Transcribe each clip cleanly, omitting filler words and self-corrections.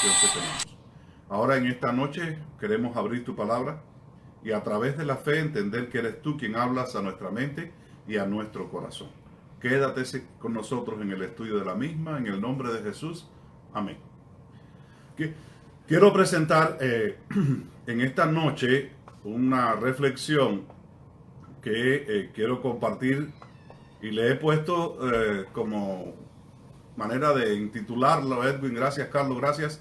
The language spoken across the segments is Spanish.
bendición que tenemos. Ahora en esta noche queremos abrir tu palabra y a través de la fe entender que eres tú quien hablas a nuestra mente y a nuestro corazón. Quédate con nosotros en el estudio de la misma, en el nombre de Jesús. Amén. Quiero presentar en esta noche una reflexión que quiero compartir y le he puesto como manera de intitularlo, Edwin, gracias Carlos, gracias,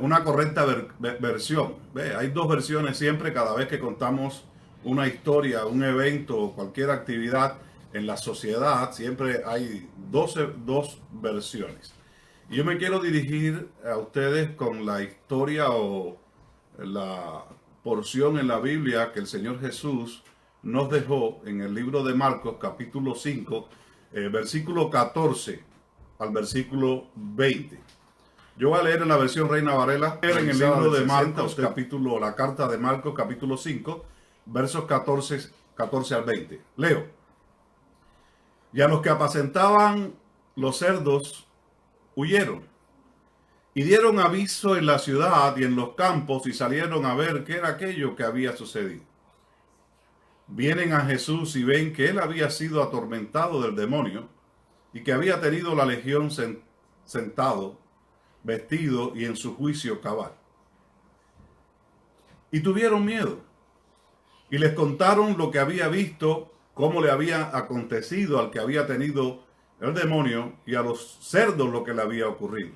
una correcta versión. Hay dos versiones siempre cada vez que contamos una historia, un evento o cualquier actividad en la sociedad, siempre hay dos versiones. Y yo me quiero dirigir a ustedes con la historia o la porción en la Biblia que el Señor Jesús nos dejó en el libro de Marcos, capítulo 5, versículo 14 al versículo 20. Yo voy a leer en la versión Reina Varela, en el libro de Marcos, la carta de Marcos, capítulo 5, versos 14 al 20. Leo. Y a los que apacentaban los cerdos huyeron y dieron aviso en la ciudad y en los campos y salieron a ver qué era aquello que había sucedido. Vienen a Jesús y ven que él había sido atormentado del demonio y que había tenido la legión sentado, vestido y en su juicio cabal. Y tuvieron miedo y les contaron lo que había visto, cómo le había acontecido al que había tenido el demonio y a los cerdos lo que le había ocurrido.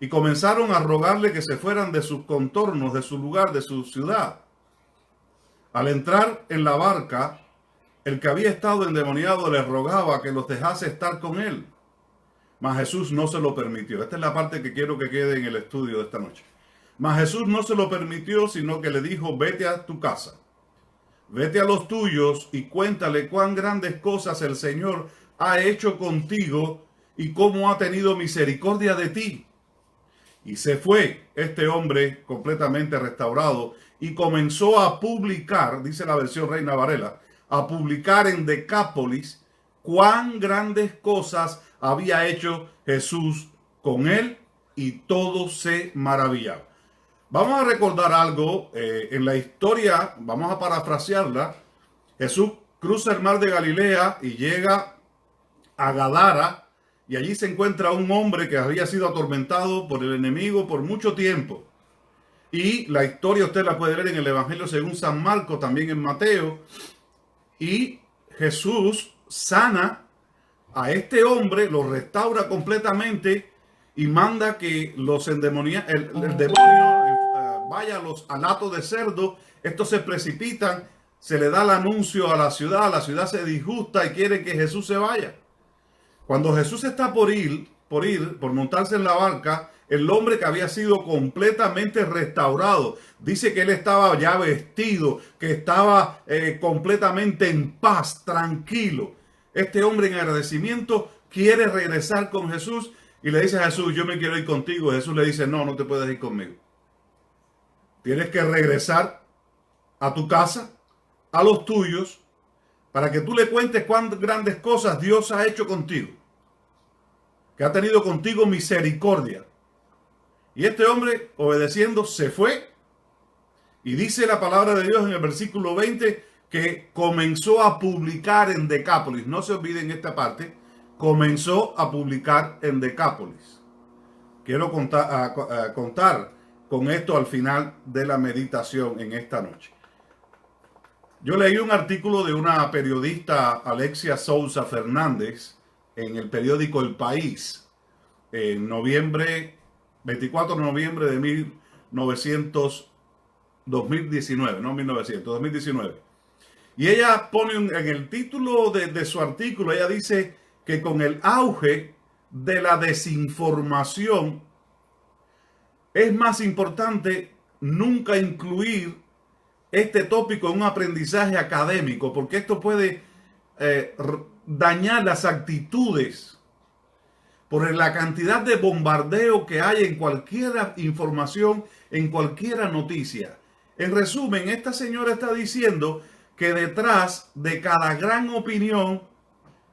Y comenzaron a rogarle que se fueran de sus contornos, de su lugar, de su ciudad. Al entrar en la barca, el que había estado endemoniado le rogaba que los dejase estar con él. Mas Jesús no se lo permitió. Esta es la parte que quiero que quede en el estudio de esta noche. Mas Jesús no se lo permitió, sino que le dijo, vete a tu casa, vete a los tuyos y cuéntale cuán grandes cosas el Señor ha hecho contigo y cómo ha tenido misericordia de ti. Y se fue este hombre completamente restaurado y comenzó a publicar, dice la versión Reina Varela, a publicar en Decápolis cuán grandes cosas había hecho Jesús con él y todos se maravillaban. Vamos a recordar algo en la historia, vamos a parafrasearla. Jesús cruza el mar de Galilea y llega a Gadara y allí se encuentra un hombre que había sido atormentado por el enemigo por mucho tiempo. Y la historia usted la puede leer en el Evangelio según San Marcos, también en Mateo. Y Jesús sana a este hombre, lo restaura completamente y manda que los el demonio vaya a los alatos de cerdo. Estos se precipitan, se le da el anuncio a la ciudad se disgusta y quiere que Jesús se vaya. Cuando Jesús está por montarse en la barca, el hombre que había sido completamente restaurado, dice que él estaba ya vestido, que estaba completamente en paz, tranquilo. Este hombre en agradecimiento quiere regresar con Jesús y le dice a Jesús, yo me quiero ir contigo. Jesús le dice, no, no te puedes ir conmigo. Tienes que regresar a tu casa, a los tuyos, para que tú le cuentes cuán grandes cosas Dios ha hecho contigo, que ha tenido contigo misericordia. Y este hombre, obedeciendo, se fue. Y dice la palabra de Dios en el versículo 20 que comenzó a publicar en Decápolis. No se olviden esta parte. Comenzó a publicar en Decápolis. Quiero contar con esto al final de la meditación en esta noche. Yo leí un artículo de una periodista, Alexia Souza Fernández, en el periódico El País, en 24 de noviembre de 2019. Y ella pone en el título de su artículo, ella dice que con el auge de la desinformación es más importante nunca incluir este tópico en un aprendizaje académico, porque esto puede dañar las actitudes por la cantidad de bombardeo que hay en cualquier información, en cualquier noticia. En resumen, esta señora está diciendo que detrás de cada gran opinión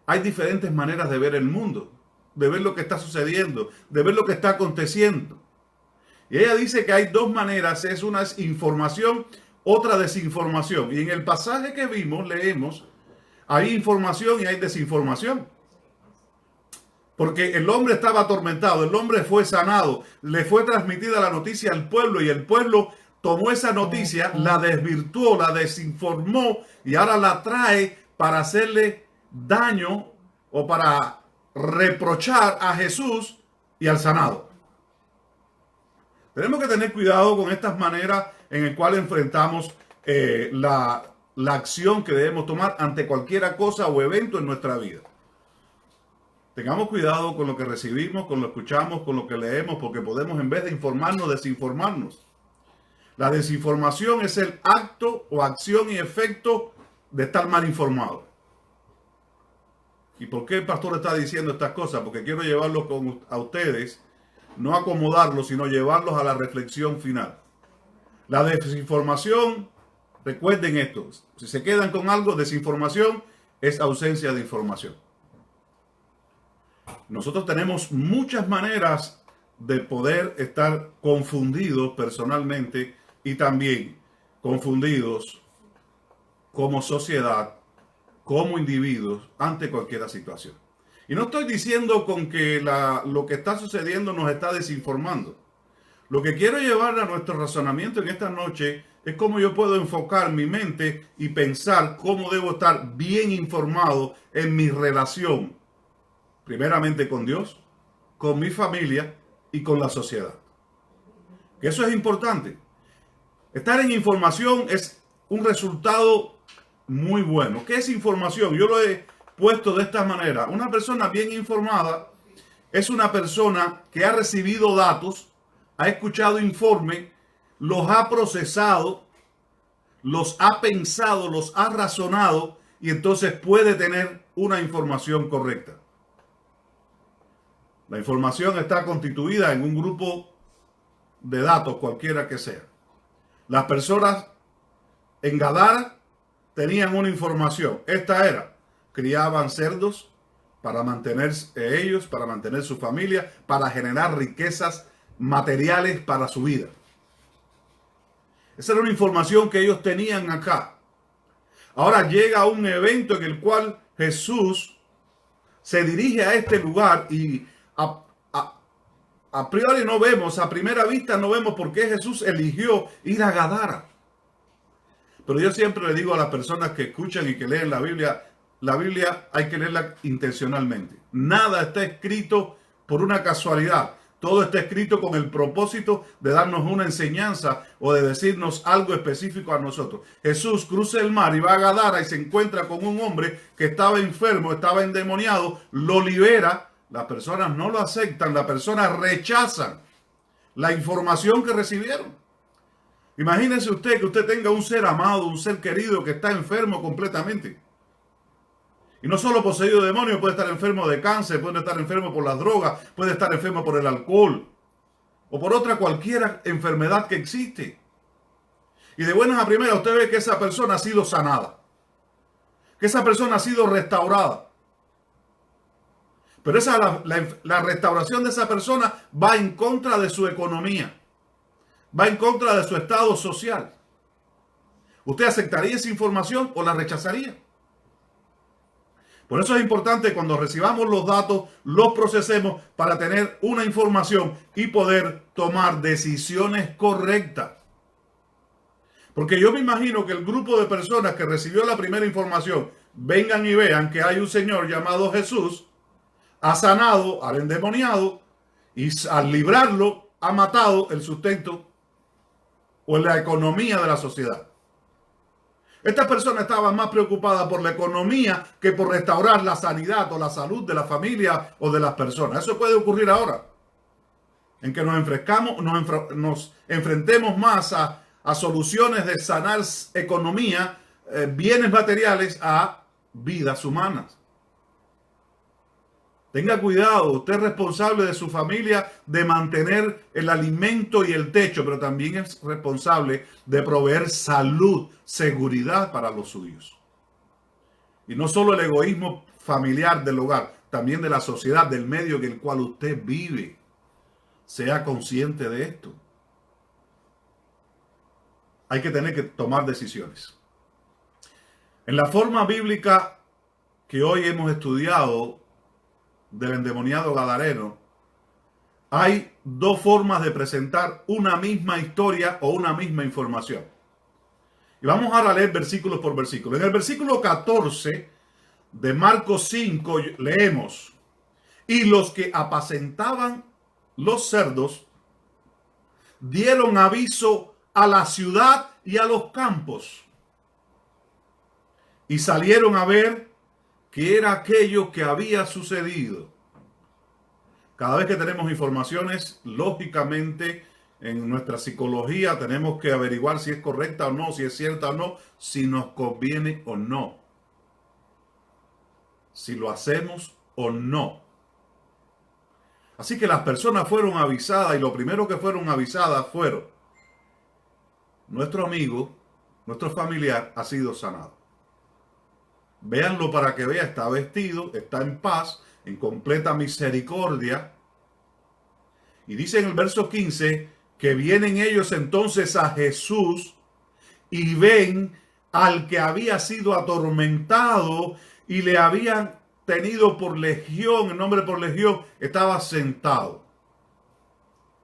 hay diferentes maneras de ver el mundo, de ver lo que está sucediendo, de ver lo que está aconteciendo. Y ella dice que hay dos maneras, es una es información, otra desinformación. Y en el pasaje que vimos, leemos, hay información y hay desinformación. Porque el hombre estaba atormentado, el hombre fue sanado, le fue transmitida la noticia al pueblo y el pueblo tomó esa noticia, la desvirtuó, la desinformó y ahora la trae para hacerle daño o para reprochar a Jesús y al sanado. Tenemos que tener cuidado con estas maneras en las cuales enfrentamos la acción que debemos tomar ante cualquier cosa o evento en nuestra vida. Tengamos cuidado con lo que recibimos, con lo que escuchamos, con lo que leemos, porque podemos, en vez de informarnos, desinformarnos. La desinformación es el acto o acción y efecto de estar mal informado. ¿Y por qué el pastor está diciendo estas cosas? Porque quiero llevarlos a ustedes, no acomodarlos, sino llevarlos a la reflexión final. La desinformación, recuerden esto, si se quedan con algo, desinformación es ausencia de información. Nosotros tenemos muchas maneras de poder estar confundidos personalmente y también confundidos como sociedad, como individuos ante cualquier situación. Y no estoy diciendo con que lo que está sucediendo nos está desinformando. Lo que quiero llevar a nuestro razonamiento en esta noche es cómo yo puedo enfocar mi mente y pensar cómo debo estar bien informado en mi relación, primeramente con Dios, con mi familia y con la sociedad. Que eso es importante. Estar en información es un resultado muy bueno. ¿Qué es información? Yo lo he puesto de esta manera. Una persona bien informada es una persona que ha recibido datos, ha escuchado informes, los ha procesado, los ha pensado, los ha razonado y entonces puede tener una información correcta. La información está constituida en un grupo de datos, cualquiera que sea. Las personas en Gadara tenían una información. Esta era, criaban cerdos para mantenerse ellos, para mantener su familia, para generar riquezas materiales para su vida. Esa era una información que ellos tenían acá. Ahora llega un evento en el cual Jesús se dirige a este lugar y a priori no vemos, a primera vista no vemos por qué Jesús eligió ir a Gadara. Pero yo siempre le digo a las personas que escuchan y que leen la Biblia hay que leerla intencionalmente. Nada está escrito por una casualidad. Todo está escrito con el propósito de darnos una enseñanza o de decirnos algo específico a nosotros. Jesús cruza el mar y va a Gadara y se encuentra con un hombre que estaba enfermo, estaba endemoniado, lo libera. Las personas no lo aceptan, las personas rechazan la información que recibieron. Imagínese usted que usted tenga un ser amado, un ser querido que está enfermo completamente. Y no solo poseído de demonios, puede estar enfermo de cáncer, puede estar enfermo por las drogas, puede estar enfermo por el alcohol o por otra cualquier enfermedad que existe. Y de buenas a primeras usted ve que esa persona ha sido sanada, que esa persona ha sido restaurada. Pero la restauración de esa persona va en contra de su economía, va en contra de su estado social. ¿Usted aceptaría esa información o la rechazaría? Por eso es importante cuando recibamos los datos, los procesemos para tener una información y poder tomar decisiones correctas. Porque yo me imagino que el grupo de personas que recibió la primera información vengan y vean que hay un señor llamado Jesús, ha sanado al endemoniado y al librarlo ha matado el sustento o la economía de la sociedad. Estas personas estaban más preocupadas por la economía que por restaurar la sanidad o la salud de la familia o de las personas. Eso puede ocurrir ahora, en que nos enfrentemos más a soluciones de sanar economía, bienes materiales, a vidas humanas. Tenga cuidado, usted es responsable de su familia de mantener el alimento y el techo, pero también es responsable de proveer salud, seguridad para los suyos. Y no solo el egoísmo familiar del hogar, también de la sociedad, del medio en el cual usted vive. Sea consciente de esto. hay que tener que tomar decisiones. En la forma bíblica que hoy hemos estudiado del endemoniado gadareno, hay dos formas de presentar una misma historia o una misma información. Y vamos ahora a leer versículos por versículo. En el versículo 14 de Marcos 5 leemos: y los que apacentaban los cerdos dieron aviso a la ciudad y a los campos, y salieron a ver qué era aquello que había sucedido. Cada vez que tenemos informaciones, lógicamente en nuestra psicología tenemos que averiguar si es correcta o no, si es cierta o no, si nos conviene o no, si lo hacemos o no. Así que las personas fueron avisadas, y lo primero que fueron avisadas fueron: nuestro amigo, nuestro familiar ha sido sanado. Véanlo para que vea, está vestido, está en paz, en completa misericordia. Y dice en el verso 15 que vienen ellos entonces a Jesús y ven al que había sido atormentado y le habían tenido por legión, el nombre por legión, estaba sentado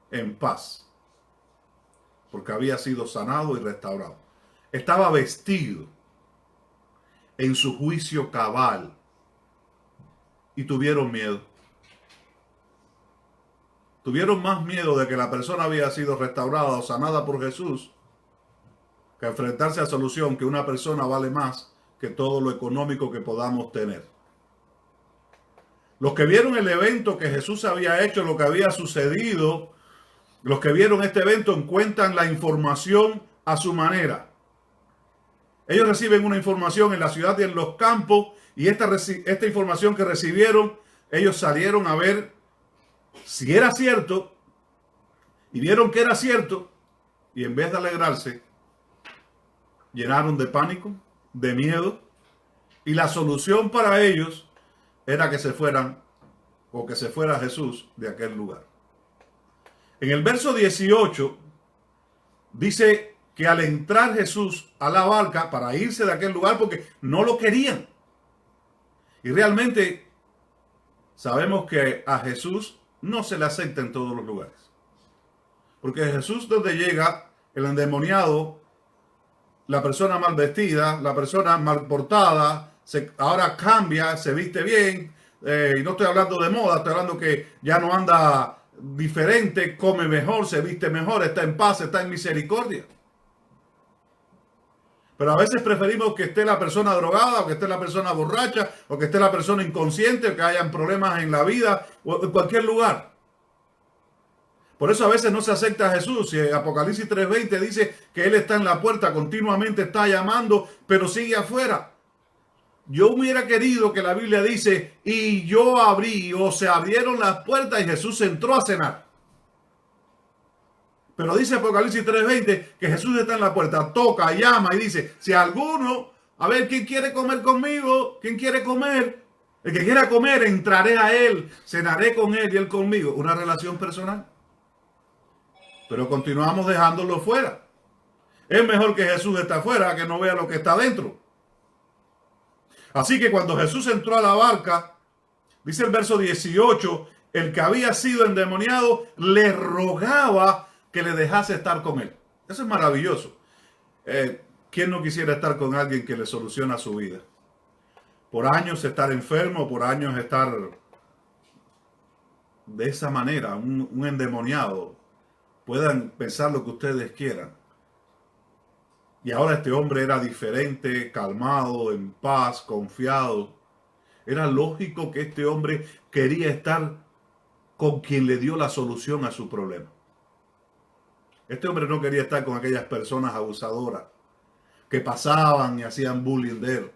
en paz, porque había sido sanado y restaurado. Estaba vestido en su juicio cabal, y tuvieron miedo. Tuvieron más miedo de que la persona había sido restaurada o sanada por Jesús que enfrentarse a solución que una persona vale más que todo lo económico que podamos tener. Los que vieron el evento que Jesús había hecho, lo que había sucedido, los que vieron este evento encuentran la información a su manera. Ellos reciben una información en la ciudad y en los campos, y esta información que recibieron, ellos salieron a ver si era cierto, y vieron que era cierto, y en vez de alegrarse, llenaron de pánico, de miedo, y la solución para ellos era que se fueran, o que se fuera Jesús de aquel lugar. En el verso 18 dice que al entrar Jesús a la barca para irse de aquel lugar, porque no lo querían. Y realmente sabemos que a Jesús no se le acepta en todos los lugares. Porque Jesús, donde llega, el endemoniado, la persona mal vestida, la persona mal portada, ahora cambia, se viste bien, y no estoy hablando de moda, estoy hablando que ya no anda diferente, come mejor, se viste mejor, está en paz, está en misericordia. Pero a veces preferimos que esté la persona drogada, o que esté la persona borracha, o que esté la persona inconsciente, o que hayan problemas en la vida, o en cualquier lugar. Por eso a veces no se acepta a Jesús. Y Apocalipsis 3:20 dice que Él está en la puerta, continuamente está llamando, pero sigue afuera. Yo hubiera querido que la Biblia dice, y yo abrí, o se abrieron las puertas y Jesús entró a cenar. Pero dice Apocalipsis 3:20 que Jesús está en la puerta, toca, llama y dice, si alguno, a ver, ¿quién quiere comer conmigo? ¿Quién quiere comer? El que quiera comer, entraré a Él, cenaré con Él y Él conmigo. Una relación personal. Pero continuamos dejándolo fuera. Es mejor que Jesús esté afuera que no vea lo que está dentro. Así que cuando Jesús entró a la barca, dice el verso 18, el que había sido endemoniado le rogaba que le dejase estar con él. Eso es maravilloso. ¿Quién no quisiera estar con alguien que le soluciona su vida? Por años estar enfermo, por años estar de esa manera, un endemoniado. Puedan pensar lo que ustedes quieran. Y ahora este hombre era diferente, calmado, en paz, confiado. Era lógico que este hombre quería estar con quien le dio la solución a su problema. Este hombre no quería estar con aquellas personas abusadoras que pasaban y hacían bullying de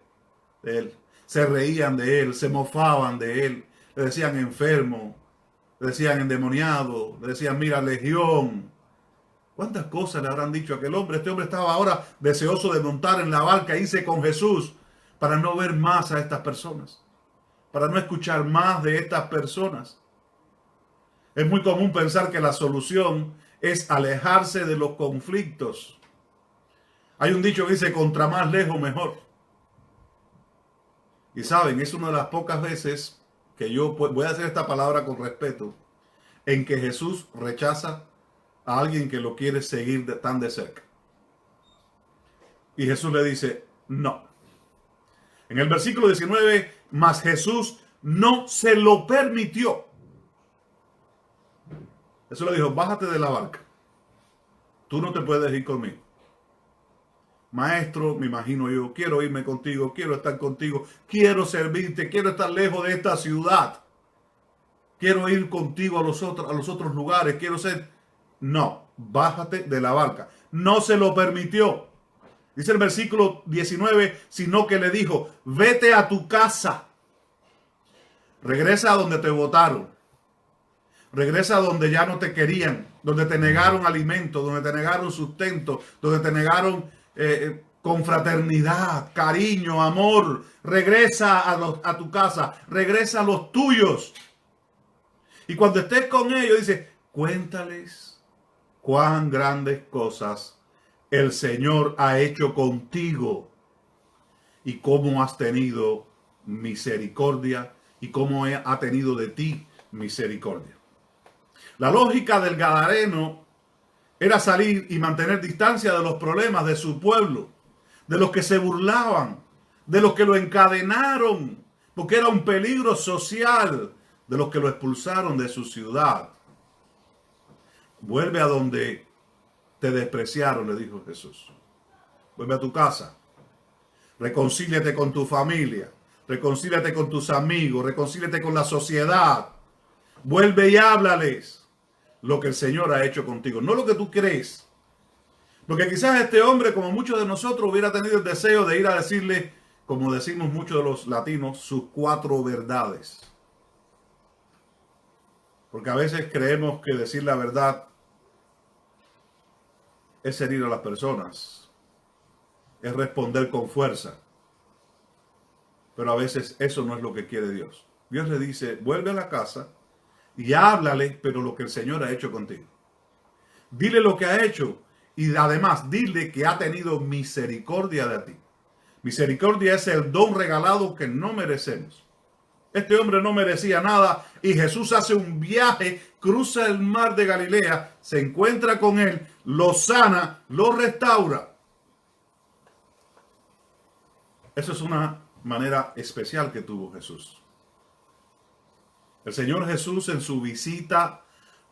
él. Se reían de él, se mofaban de él, le decían enfermo, le decían endemoniado, le decían mira legión. ¿Cuántas cosas le habrán dicho a aquel hombre? Este hombre estaba ahora deseoso de montar en la barca e irse con Jesús para no ver más a estas personas, para no escuchar más de estas personas. Es muy común pensar que la solución es alejarse de los conflictos. Hay un dicho que dice, contra más lejos, mejor. Y saben, es una de las pocas veces que yo voy a hacer esta palabra con respeto, en que Jesús rechaza a alguien que lo quiere seguir tan de cerca. Y Jesús le dice, no. En el versículo 19, mas Jesús no se lo permitió. Jesús le dijo, bájate de la barca. Tú no te puedes ir conmigo. Maestro, me imagino yo, quiero irme contigo, quiero estar contigo, quiero servirte, quiero estar lejos de esta ciudad. Quiero ir contigo a los otros lugares, quiero ser... No, bájate de la barca. No se lo permitió. Dice el versículo 19, sino que le dijo, vete a tu casa. Regresa a donde te botaron. Regresa a donde ya no te querían, donde te negaron alimento, donde te negaron sustento, donde te negaron confraternidad, cariño, amor. Regresa a tu casa, regresa a los tuyos. Y cuando estés con ellos, dice, cuéntales cuán grandes cosas el Señor ha hecho contigo y cómo has tenido misericordia y cómo ha tenido de ti misericordia. La lógica del gadareno era salir y mantener distancia de los problemas de su pueblo, de los que se burlaban, de los que lo encadenaron, porque era un peligro social, de los que lo expulsaron de su ciudad. Vuelve a donde te despreciaron, le dijo Jesús. Vuelve a tu casa. Reconcíliate con tu familia. Reconcíliate con tus amigos. Reconcíliate con la sociedad. Vuelve y háblales lo que el Señor ha hecho contigo. No lo que tú crees. Porque quizás este hombre, como muchos de nosotros, hubiera tenido el deseo de ir a decirle, como decimos muchos de los latinos, sus 4 verdades. Porque a veces creemos que decir la verdad es herir a las personas, es responder con fuerza. Pero a veces eso no es lo que quiere Dios. Dios le dice, vuelve a la casa y háblale, pero lo que el Señor ha hecho contigo. Dile lo que ha hecho y además dile que ha tenido misericordia de ti. Misericordia es el don regalado que no merecemos. Este hombre no merecía nada y Jesús hace un viaje, cruza el mar de Galilea, se encuentra con él, lo sana, lo restaura. Eso es una manera especial que tuvo Jesús. El Señor Jesús en su visita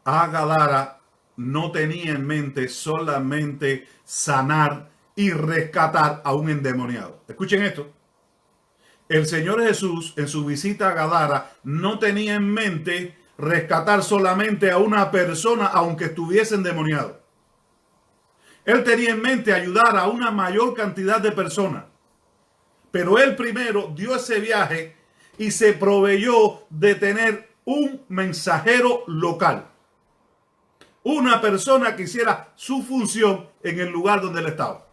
a Gadara no tenía en mente solamente sanar y rescatar a un endemoniado. Escuchen esto. El Señor Jesús en su visita a Gadara no tenía en mente rescatar solamente a una persona aunque estuviese endemoniado. Él tenía en mente ayudar a una mayor cantidad de personas. Pero él primero dio ese viaje y se proveyó de tener un mensajero local. Una persona que hiciera su función en el lugar donde él estaba.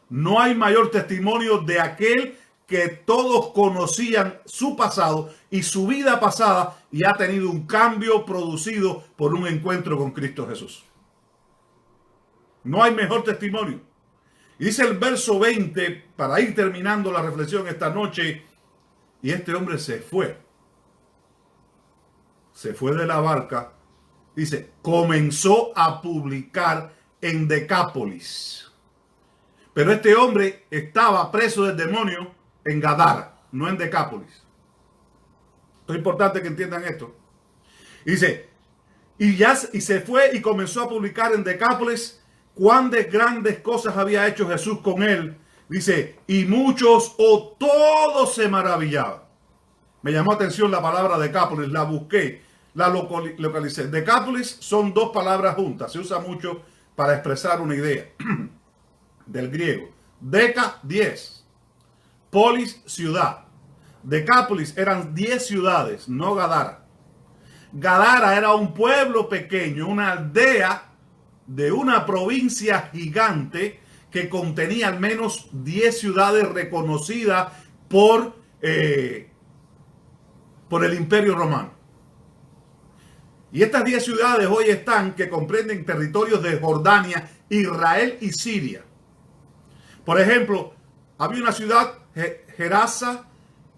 No hay mayor testimonio de aquel que todos conocían su pasado y su vida pasada y ha tenido un cambio producido por un encuentro con Cristo Jesús. No hay mejor testimonio. Y dice el verso 20, para ir terminando la reflexión esta noche, y este hombre se fue. Se fue de la barca. Dice, comenzó a publicar en Decápolis. Pero este hombre estaba preso del demonio en Gadara, no en Decápolis. Es importante que entiendan esto. Y dice, y se fue y comenzó a publicar en Decápolis cuán de grandes cosas había hecho Jesús con él. Dice, y muchos o todos se maravillaban. Me llamó atención la palabra Decápolis, la busqué, la localicé. Decápolis son 2 palabras juntas, se usa mucho para expresar una idea. Del griego. Deca, 10. Polis, ciudad. Decápolis eran 10 ciudades, no Gadara. Gadara era un pueblo pequeño, una aldea de una provincia gigante que contenía al menos 10 ciudades reconocidas por el Imperio Romano. Y estas 10 ciudades hoy están, que comprenden territorios de Jordania Israel y Siria. Por ejemplo, había una ciudad, Gerasa,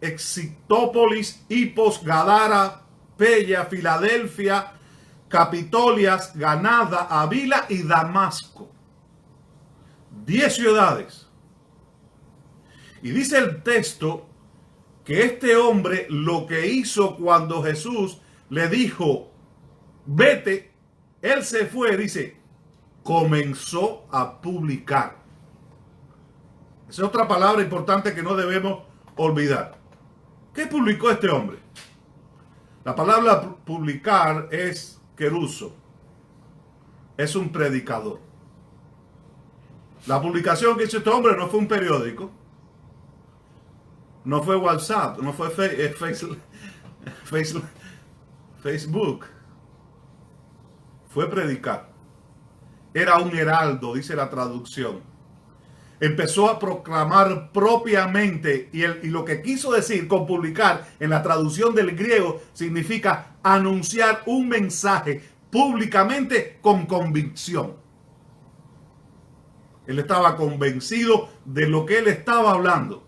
Exitópolis, Hipos, Gadara, Pella, Filadelfia, Capitolias, Ganada, Avila y Damasco. 10 ciudades. Y dice el texto que este hombre lo que hizo cuando Jesús le dijo, vete, él se fue, dice, comenzó a publicar. Esa es otra palabra importante que no debemos olvidar. ¿Qué publicó este hombre? La palabra publicar es keruso. Es un predicador. La publicación que hizo este hombre no fue un periódico. No fue WhatsApp. No fue Facebook. Fue predicar. Era un heraldo, dice la traducción. Empezó a proclamar propiamente, y lo que quiso decir con publicar en la traducción del griego significa anunciar un mensaje públicamente con convicción. Él estaba convencido de lo que él estaba hablando,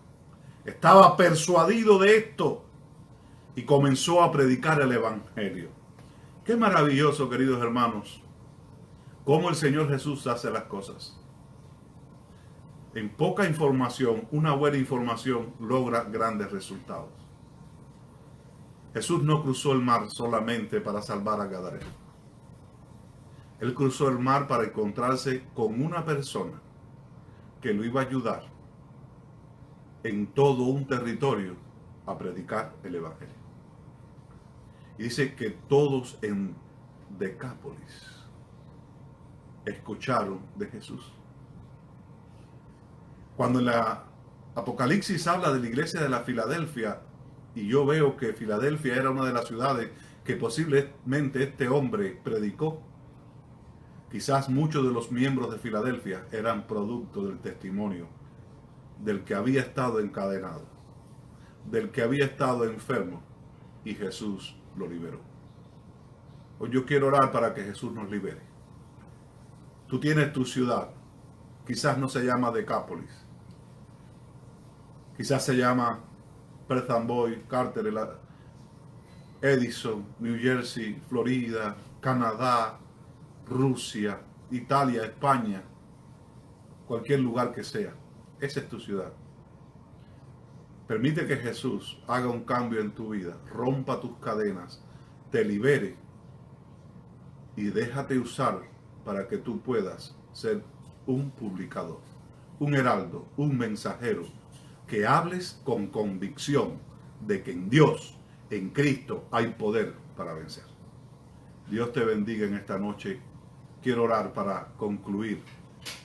estaba persuadido de esto y comenzó a predicar el evangelio. Qué maravilloso, queridos hermanos, cómo el Señor Jesús hace las cosas. En poca información, una buena información logra grandes resultados. Jesús no cruzó el mar solamente para salvar a Gadareno. Él cruzó el mar para encontrarse con una persona que lo iba a ayudar en todo un territorio a predicar el evangelio. Y dice que todos en Decápolis escucharon de Jesús. Cuando en la Apocalipsis habla de la iglesia de la Filadelfia, y yo veo que Filadelfia era una de las ciudades que posiblemente este hombre predicó, quizás muchos de los miembros de Filadelfia eran producto del testimonio del que había estado encadenado, del que había estado enfermo, y Jesús lo liberó. Hoy yo quiero orar para que Jesús nos libere. Tú tienes tu ciudad, quizás no se llama Decápolis, quizás se llama Perth Amboy, Carter, Edison, New Jersey, Florida, Canadá, Rusia, Italia, España, cualquier lugar que sea. Esa es tu ciudad. Permite que Jesús haga un cambio en tu vida, rompa tus cadenas, te libere y déjate usar para que tú puedas ser un publicador, un heraldo, un mensajero, que hables con convicción de que en Dios, en Cristo, hay poder para vencer. Dios te bendiga en esta noche. Quiero orar para concluir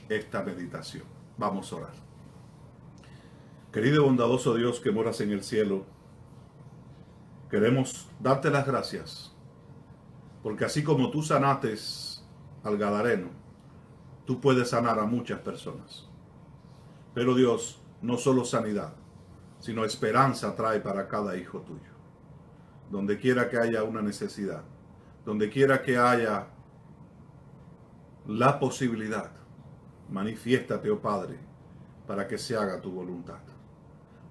esta meditación. Vamos a orar. Querido y bondadoso Dios que moras en el cielo, queremos darte las gracias, porque así como tú sanaste al Gadareno, tú puedes sanar a muchas personas. Pero Dios, no solo sanidad, sino esperanza trae para cada hijo tuyo. Donde quiera que haya una necesidad, donde quiera que haya la posibilidad, manifiéstate, oh Padre, para que se haga tu voluntad.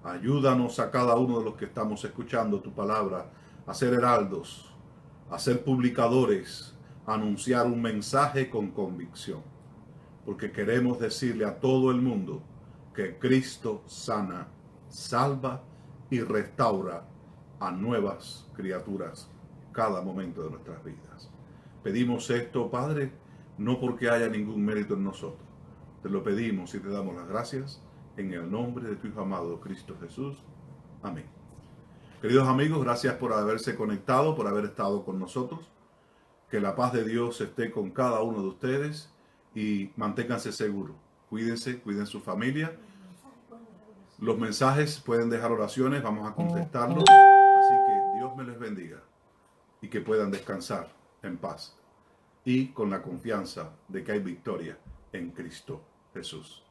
Ayúdanos a cada uno de los que estamos escuchando tu palabra a ser heraldos, a ser publicadores, a anunciar un mensaje con convicción, porque queremos decirle a todo el mundo que Cristo sana, salva y restaura a nuevas criaturas cada momento de nuestras vidas. Pedimos esto, Padre, no porque haya ningún mérito en nosotros. Te lo pedimos y te damos las gracias en el nombre de tu Hijo amado, Cristo Jesús. Amén. Queridos amigos, gracias por haberse conectado, por haber estado con nosotros. Que la paz de Dios esté con cada uno de ustedes y manténganse seguros. Cuídense, cuiden su familia. Los mensajes pueden dejar oraciones, vamos a contestarlos. Así que Dios me les bendiga y que puedan descansar en paz y con la confianza de que hay victoria en Cristo Jesús.